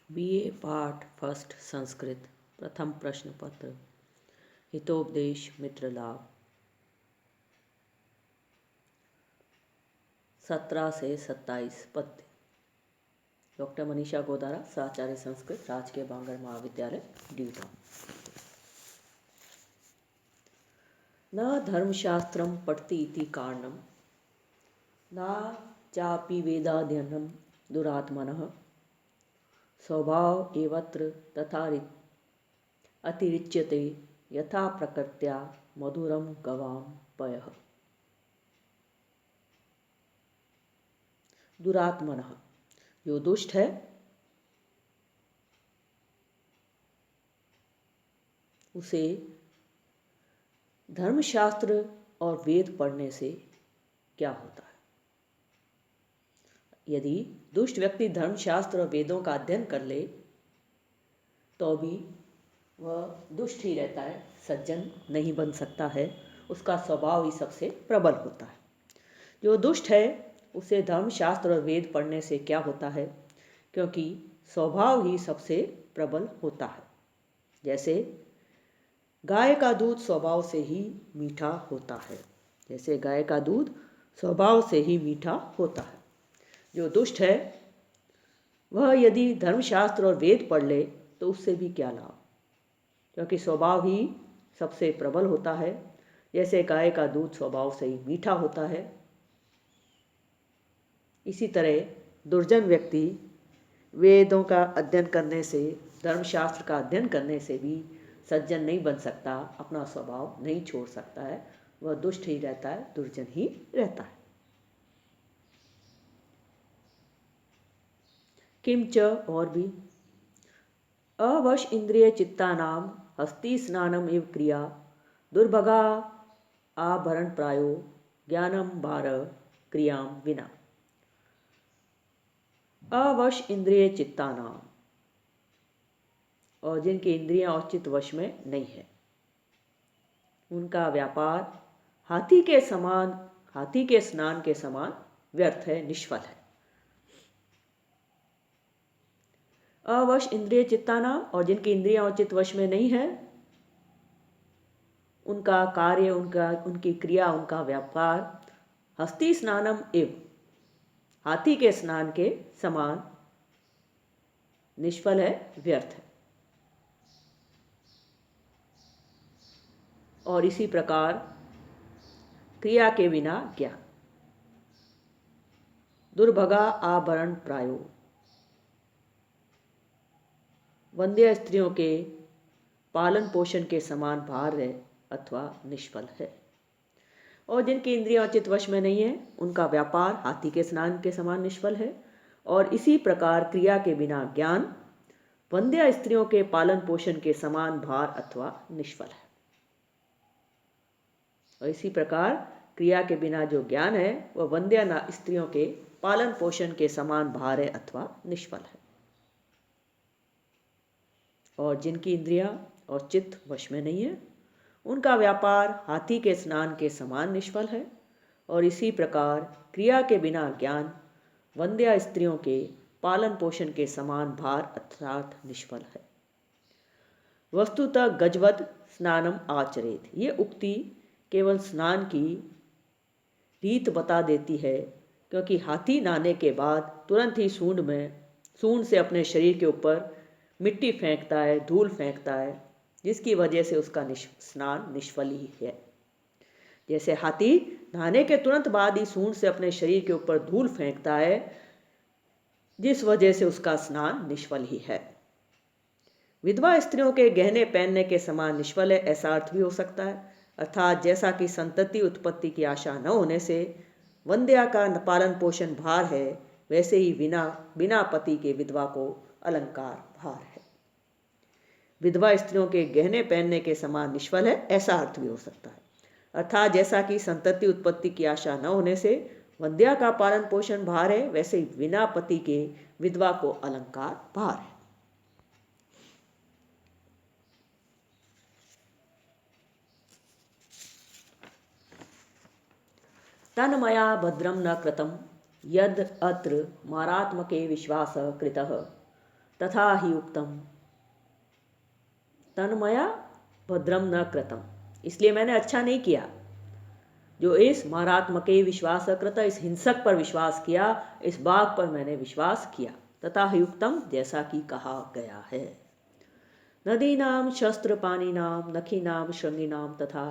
BA पाठ first Sanskrit प्रथम प्रश्न पत्र हितोपदेश मित्र लाभ 17 से 27 पद्य। डॉक्टर मनीषा गोदारा, प्राचार्य संस्कृत, राजकीय बांगड़ महाविद्यालय, ड्यूटा। न धर्मशास्त्रम पठति इति कारणम न चापि वेदाध्ययनं दुरात्मनः स्वभाव एवत्र तथा अतिरिच्यते यथा प्रकृत्या मधुरम गवाम पयः। दुरात्मनः, जो दुष्ट है, उसे धर्मशास्त्र और वेद पढ़ने से क्या होता है। यदि दुष्ट व्यक्ति धर्मशास्त्र और वेदों का अध्ययन कर ले तो भी वह दुष्ट ही रहता है, सज्जन नहीं बन सकता है। उसका स्वभाव ही सबसे प्रबल होता है। जो दुष्ट है उसे धर्मशास्त्र और वेद पढ़ने से क्या होता है, क्योंकि स्वभाव ही सबसे प्रबल होता है। जैसे गाय का दूध स्वभाव से ही मीठा होता है, जैसे गाय का दूध स्वभाव से ही मीठा होता है। जो दुष्ट है वह यदि धर्मशास्त्र और वेद पढ़ ले तो उससे भी क्या लाभ, क्योंकि स्वभाव ही सबसे प्रबल होता है। जैसे गाय का दूध स्वभाव से ही मीठा होता है, इसी तरह दुर्जन व्यक्ति वेदों का अध्ययन करने से, धर्मशास्त्र का अध्ययन करने से भी सज्जन नहीं बन सकता, अपना स्वभाव नहीं छोड़ सकता है। वह दुष्ट ही रहता है, दुर्जन ही रहता है। किंच, और भी, अवश इंद्रिय चित्तानाम हस्ति स्नानम इव क्रिया दुर्भगा आभरण प्रायो ज्ञानम भार क्रियाम विना। अवश इंद्रिय चित्तानाम, और जिनकी इंद्रियां और चित्त वश में नहीं है, उनका व्यापार हाथी के समान, हाथी के स्नान के समान व्यर्थ है, निष्फल है। अवश इंद्रिय चित्तानाम, और जिनकी इंद्रियां और चित्त वश में नहीं है, उनका कार्य, उनकी क्रिया, उनका व्यापार हस्ति स्नानम एव, हाथी के स्नान के समान निष्फल है, व्यर्थ है। और इसी प्रकार क्रिया के बिना ज्ञान। दुर्भगा आभरण प्रायो, वंध्य स्त्रियों के पालन पोषण के समान भार है अथवा निष्फल है। और जिनकी इंद्रियां चित्त वश में नहीं है, उनका व्यापार हाथी के स्नान के समान निष्फल है। और इसी प्रकार क्रिया के बिना ज्ञान वंध्य स्त्रियों के पालन पोषण के समान भार अथवा निष्फल है। और इसी प्रकार क्रिया के बिना जो ज्ञान है वह वंध्य स्त्रियों के पालन पोषण के समान भार है अथवा निष्फल है। और जिनकी इंद्रियां और चित्त वश में नहीं है, उनका व्यापार हाथी के स्नान के समान निष्फल है। और इसी प्रकार क्रिया के बिना ज्ञान वंध्य स्त्रियों के पालन पोषण के समान भार अर्थात निष्फल है। वस्तुतः गजवद स्नानम आचरेत, ये उक्ति केवल स्नान की रीत बता देती है, क्योंकि हाथी नहाने के बाद तुरंत ही सूंड से अपने शरीर के ऊपर मिट्टी फेंकता है, धूल फेंकता है, जिसकी वजह से उसका स्नान निष्फल ही है। जैसे हाथी नहाने के तुरंत बाद ही सूंड से अपने शरीर के ऊपर धूल फेंकता है, जिस वजह से उसका स्नान निष्फल ही है। विधवा स्त्रियों के गहने पहनने के समान निष्फल है, ऐसा अर्थ भी हो सकता है। अर्थात जैसा कि संतति उत्पत्ति की आशा न होने से वंध्या का पालन पोषण भार है, वैसे ही बिना पति के विधवा को अलंकार भार है। विधवा स्त्रियों के गहने पहनने के समान निष्फल है, ऐसा अर्थ भी हो सकता है। अर्थात जैसा कि संतति उत्पत्ति की आशा न होने से वंध्या का पालन पोषण भार है, वैसे ही बिना पति के विधवा को अलंकार भार है। तन्मया भद्रम न कृतम यद अत्र मारात्मके विश्वास कृतः तथा ही उक्तम तन्मया भद्रम न कृतम, इसलिए मैंने अच्छा नहीं किया जो इस मारात्मके विश्वास कृत, इस हिंसक पर विश्वास किया, इस बाघ पर मैंने विश्वास किया। तथा ही उक्तम, जैसा कि कहा गया है। नदीनाम शस्त्रपाणिनाम नखीनाम श्रृंगिनाम तथा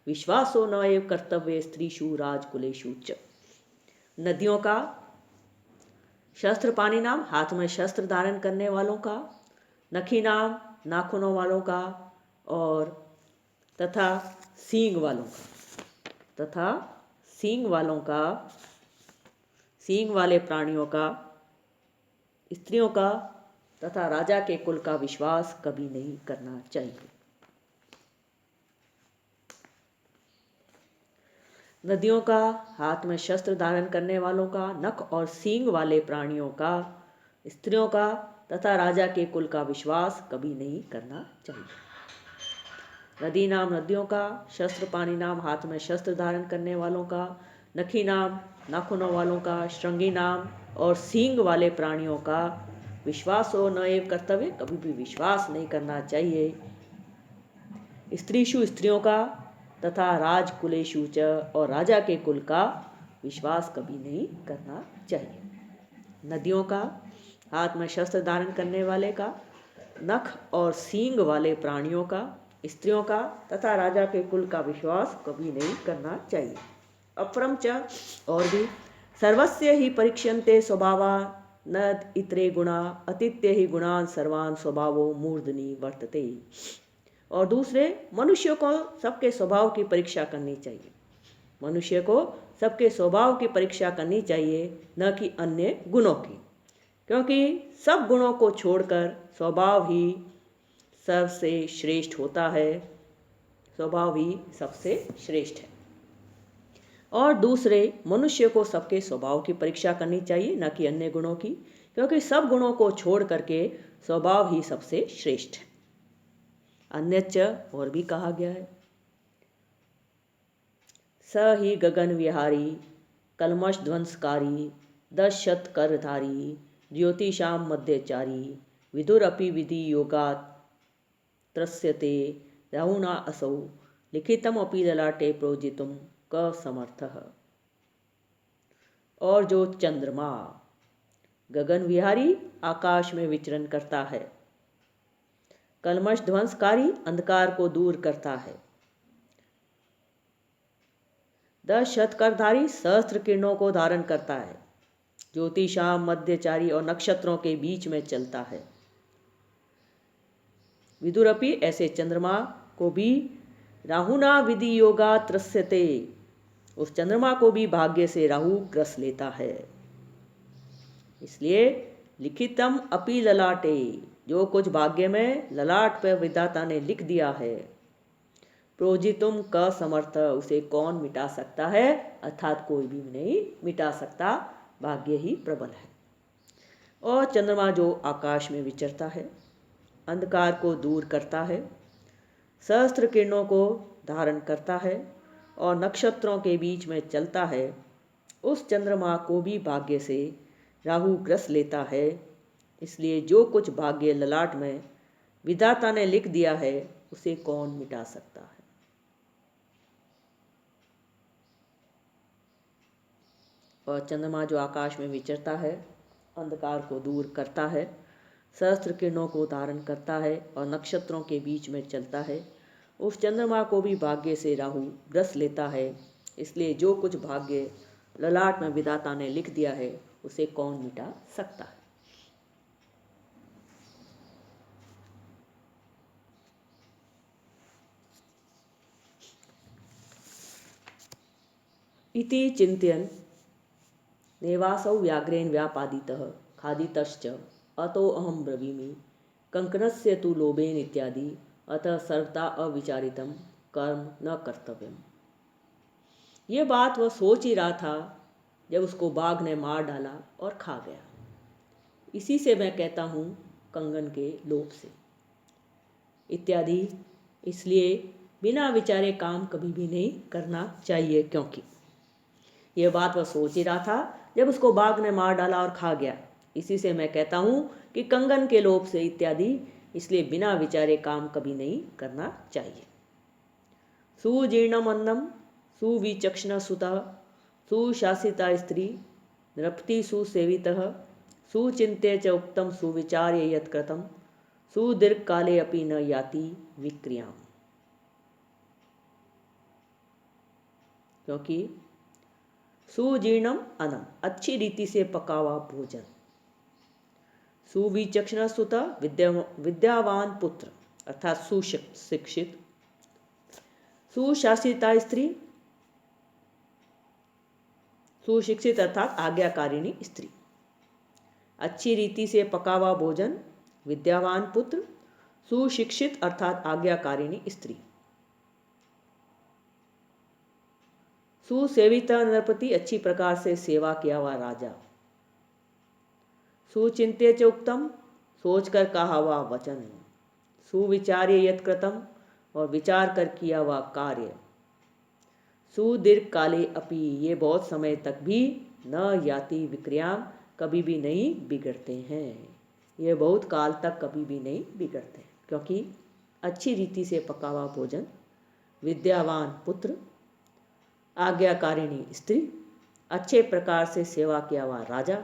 विश्वासो न एव कर्तव्य स्त्रीषु राजकुलेषु च। नदियों का, शस्त्रपाणिनाम हाथ में शस्त्र धारण करने वालों का, नखीनाम नाखूनों वालों का, और तथा सींग वालों का, तथा सींग वालों का, सींग वाले प्राणियों का, स्त्रियों का तथा राजा के कुल का विश्वास कभी नहीं करना चाहिए। नदियों का, हाथ में शस्त्र धारण करने वालों का, नख और सींग वाले प्राणियों का, स्त्रियों का तथा राजा के कुल का विश्वास कभी नहीं करना चाहिए। नदी नाम नदियों का, शस्त्र पानी नाम हाथ में शस्त्र धारण करने वालों का, नखी नाम नाखूनों वालों का, श्रृंगी नाम और सींग वाले प्राणियों का विश्वास हो न एव कर्तव्य, कभी भी विश्वास नहीं करना चाहिए। स्त्रीषु स्त्रियों का तथा राजकुलेषु च और राजा के कुल का विश्वास कभी नहीं करना चाहिए। नदियों का, हाथ में शस्त्र धारण करने वाले का, नख और सींग वाले प्राणियों का, स्त्रियों का तथा राजा के कुल का विश्वास कभी नहीं करना चाहिए। अपरम च, और भी, सर्वस्य ही परीक्षन्ते स्वभावा न इतरे गुणा अतित्य ही गुणान सर्वान स्वभावो मूर्धनि वर्तते। और दूसरे, मनुष्य को सबके स्वभाव की परीक्षा करनी चाहिए। मनुष्य को सबके स्वभाव की परीक्षा करनी चाहिए, न कि अन्य गुणों की, क्योंकि सब गुणों को छोड़कर स्वभाव ही सबसे श्रेष्ठ होता है। स्वभाव ही सबसे श्रेष्ठ है। और दूसरे, मनुष्य को सबके स्वभाव की परीक्षा करनी चाहिए, न कि अन्य गुणों की, क्योंकि सब गुणों को छोड़ करके स्वभाव ही सबसे श्रेष्ठ है। अन्यच्च, और भी कहा गया है, स ही गगन विहारी कलमश ध्वंसकारी 10 शत करधारी ज्योतिषाम मध्यचारी विदुरपि विधि योगात् त्रस्यते राहुना असौ लिखितम अपि ललाटे प्रोजितुम क समर्थः। और जो चंद्रमा गगन विहारी आकाश में विचरण करता है, कलमश ध्वंसकारी अंधकार को दूर करता है, 10 शतकरधारी सहस्त्र किरणों को धारण करता है, ज्योतिषाम मध्यचारी और नक्षत्रों के बीच में चलता है, विदुरपि ऐसे चंद्रमा को भी राहुना विधि योगा त्रस्यते, उस चंद्रमा को भी भाग्य से राहु ग्रस लेता है। इसलिए लिखितम अपि ललाटे, जो कुछ भाग्य में ललाट पर विधाता ने लिख दिया है, प्रोजितुम का समर्थ, उसे कौन मिटा सकता है, अर्थात कोई भी नहीं मिटा सकता, भाग्य ही प्रबल है। और चंद्रमा जो आकाश में विचरता है, अंधकार को दूर करता है, सहस्त्र किरणों को धारण करता है और नक्षत्रों के बीच में चलता है, उस चंद्रमा को भी भाग्य से राहु ग्रस लेता है। इसलिए जो कुछ भाग्य ललाट में विधाता ने लिख दिया है, उसे कौन मिटा सकता है। और चंद्रमा जो आकाश में विचरता है, अंधकार को दूर करता है, सहस्त्र किरणों को धारण करता है और नक्षत्रों के बीच में चलता है, उस चंद्रमा को भी भाग्य से राहु ग्रस लेता है। इसलिए जो कुछ भाग्य ललाट में विधाता ने लिख दिया है, उसे कौन मिटा सकता है। इति चिंतयन् नेवासौ व्याघ्रेण व्यापादितः खादितश्च अतो अहम ब्रवीमि कंकणस्य तु लोभेन इत्यादि, अतः सर्वथा अविचारितम कर्म न कर्तव्यम। ये बात वह सोच ही रहा था जब उसको बाघ ने मार डाला और खा गया। इसी से मैं कहता हूँ कंगन के लोभ से इत्यादि, इसलिए बिना विचारे काम कभी भी नहीं करना चाहिए, क्योंकि यह बात वह सोच ही रहा था जब उसको बाघ ने मार डाला और खा गया। इसी से मैं कहता हूँ कि कंगन के लोभ से इत्यादि, इसलिए बिना विचारे काम कभी नहीं करना चाहिए। सुजीर्णम अन्नम सुविचक्षण सुता सुशासिता स्त्री नृपति सुसेवितः सुचिन्त्य च उक्तम सुविचार्य यत्कृतं सुदीर्घ काले अपि न याति विक्रियाम। क्योंकि सुजीर्णम अन्नम अच्छी रीति से पका हुआ भोजन, सुविचक्षण सुता विद्यावान पुत्र अर्थात सुशिक्षित, सुशासिता स्त्री सुशिक्षित अर्थात आज्ञाकारिणी स्त्री, अच्छी रीति से पका हुआ भोजन, विद्यावान पुत्र, सुशिक्षित अर्थात आज्ञाकारिणी स्त्री, सुसेविता नृपति अच्छी प्रकार से सेवा किया हुआ राजा, सुचिंत्य च उक्तम सोच कर कहा हुआ वचन, सुविचार्य यत्कृतम और विचार कर किया हुआ कार्य, सुदीर्घ काले अपि ये बहुत समय तक भी न याति विक्रियाम कभी भी नहीं बिगड़ते हैं, ये बहुत काल तक कभी भी नहीं बिगड़ते, क्योंकि अच्छी रीति से पका हुआ भोजन, विद्यावान पुत्र, आज्ञाकारिणी स्त्री, अच्छे प्रकार से सेवा किया हुआ राजा,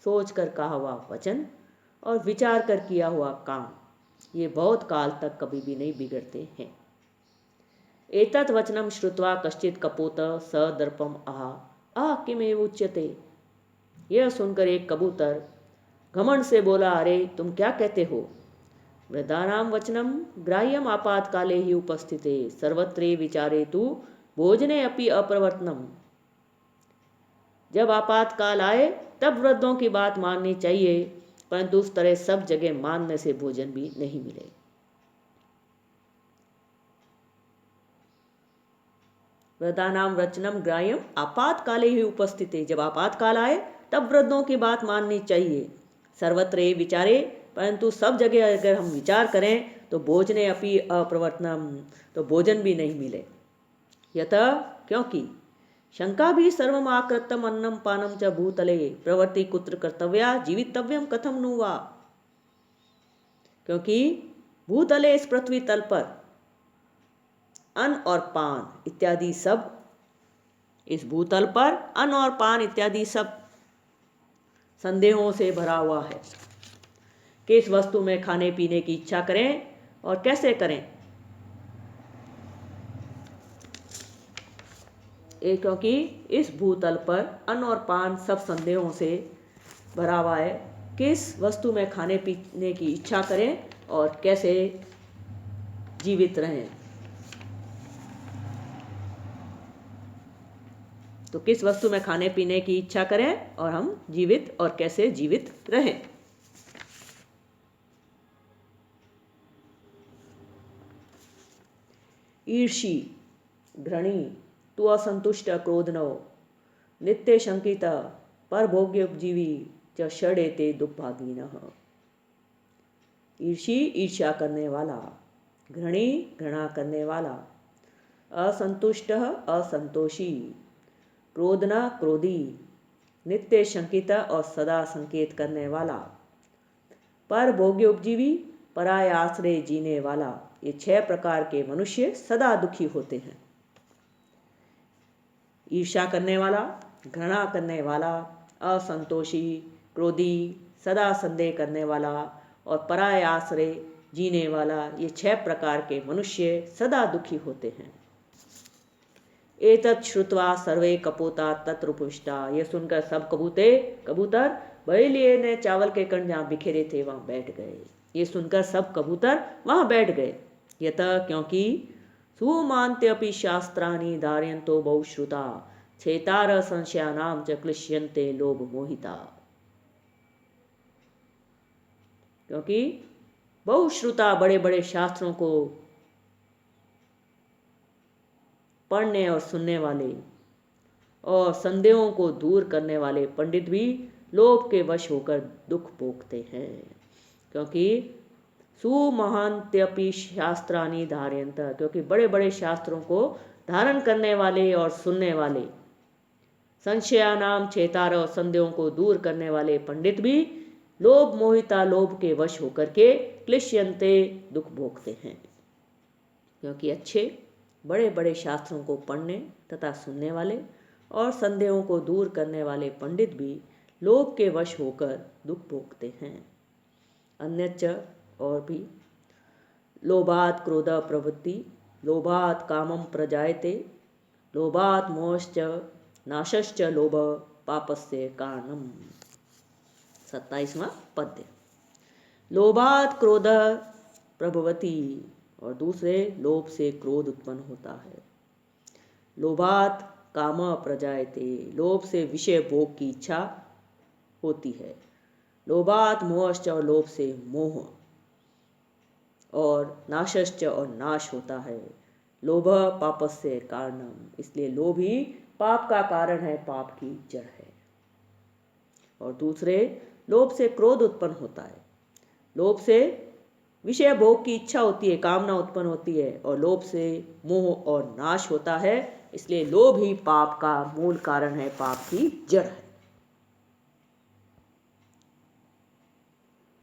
सोच कर कहा हुआ वचन और विचार कर किया हुआ काम, ये बहुत काल तक कभी भी नहीं बिगड़ते हैं। एतत् वचनम श्रुत्वा कश्चित् कपोत स दर्पम आह किमेव उच्यते। यह सुनकर एक कबूतर घमंड से बोला, अरे तुम क्या कहते हो? वृद्धानाम वचनम ग्राह्यम आपातकाले ही उपस्थिते सर्वत्रे विचारे तु भोजने अपि अप्रवर्तनम। जब आपातकाल आए तब वृद्धों की बात माननी चाहिए, परंतु उस तरह सब जगह मानने से भोजन भी नहीं मिले। वृद्धानाम वचनम ग्राह्यम आपातकाले ही उपस्थिते, जब आपातकाल आए तब वृद्धों की बात माननी चाहिए। सर्वत्र विचारे, परंतु सब जगह अगर हम विचार करें तो भोजने अपि अप्रवर्तनम, तो भोजन भी नहीं मिले। यतः क्योंकि शंका भी सर्वम आकृतम अन्नम पानम च भूतले प्रवृत्ति कुत्र कर्तव्या जीवितव्यम कथम नु वा। क्योंकि भूतले इस पृथ्वी तल पर अन्न और पान इत्यादि सब, इस भूतल पर अन्न और पान इत्यादि सब संदेहों से भरा हुआ है। किस वस्तु में खाने पीने की इच्छा करें और कैसे करें, क्योंकि इस भूतल पर अन्न और पान सब संदेहों से भरा हुआ है। किस वस्तु में खाने पीने की इच्छा करें और कैसे जीवित रहें, तो किस वस्तु में खाने पीने की इच्छा करें और हम जीवित और कैसे जीवित रहें। ईर्षी घृणी तु असंतुष्ट क्रोधनो नित्य शंकित पर भोग्योपजीवी च षडेते दुर्भागिनः। ईर्षी ईर्ष्या करने वाला, घृणी घृणा करने वाला, असंतुष्ट असंतोषी, क्रोधना क्रोधी, नित्य शंकित और सदा संकेत करने वाला, पर भोग्योपजीवी पराय आश्रय जीने वाला, ये 6 प्रकार के मनुष्य सदा दुखी होते हैं। ईर्ष्या करने वाला, घृणा करने वाला, असंतोषी, क्रोधी, सदा संदेह करने वाला और पराय आश्रय जीने वाला, ये 6 प्रकार के मनुष्य सदा दुखी होते हैं। एतत् श्रुत्वा सर्वे कपोता तत्र उपविष्टा, ये सुनकर सब कबूतर बड़े ने चावल के कण जहाँ बिखेरे थे वहाँ बैठ गए। ये सुनकर सब कबूतर वहाँ बैठ गए। यतः क्योंकि सुमान्त्यपि शास्त्राणि धारयन्तो बहुश्रुता छेतार संशयानाम च क्लिश्यन्ते लोभ मोहिता। क्योंकि बहुश्रुता बड़े बड़े शास्त्रों को पढ़ने और सुनने वाले और संदेहों को दूर करने वाले पंडित भी लोभ के वश होकर दुख भोगते हैं। क्योंकि सुमहान्त्यपि शास्त्राणि धारयन्त, क्योंकि बड़े बड़े शास्त्रों को धारण करने वाले और सुनने वाले, संशयानाम छेतार और संदेहों को दूर करने वाले पंडित भी लोभ मोहिता लोभ के वश होकर के क्लिश्यन्ते दुख भोगते हैं। क्योंकि अच्छे बड़े बड़े शास्त्रों को पढ़ने तथा सुनने वाले और संदेहों को दूर करने वाले पंडित भी लोभ के वश होकर दुख भोगते हैं। अन्यच्च और भी, लोभात् क्रोध प्रवृत्ति, लोभात् कामं प्रजायते, लोभात् मोहश्च नाशश्च लोभ पापस्य कारणम। 27वां पद्य। लोभात् क्रोध प्रभवति, और दूसरे लोभ से क्रोध उत्पन्न होता है। लोभात् काम प्रजायते, लोभ से विषय भोग की इच्छा होती है। लोभात् मोहश्च, और लोभ से मोह, और नाशश्च, और नाश होता है। लोभ पापस्य कारणम, इसलिए लोभ ही पाप का कारण है, पाप की जड़ है। और दूसरे लोभ से क्रोध उत्पन्न होता है। लोभ से विषय भोग की इच्छा होती है, कामना उत्पन्न होती है, और लोभ से मोह और नाश होता है, इसलिए लोभ ही पाप का मूल कारण है, पाप की जड़ है।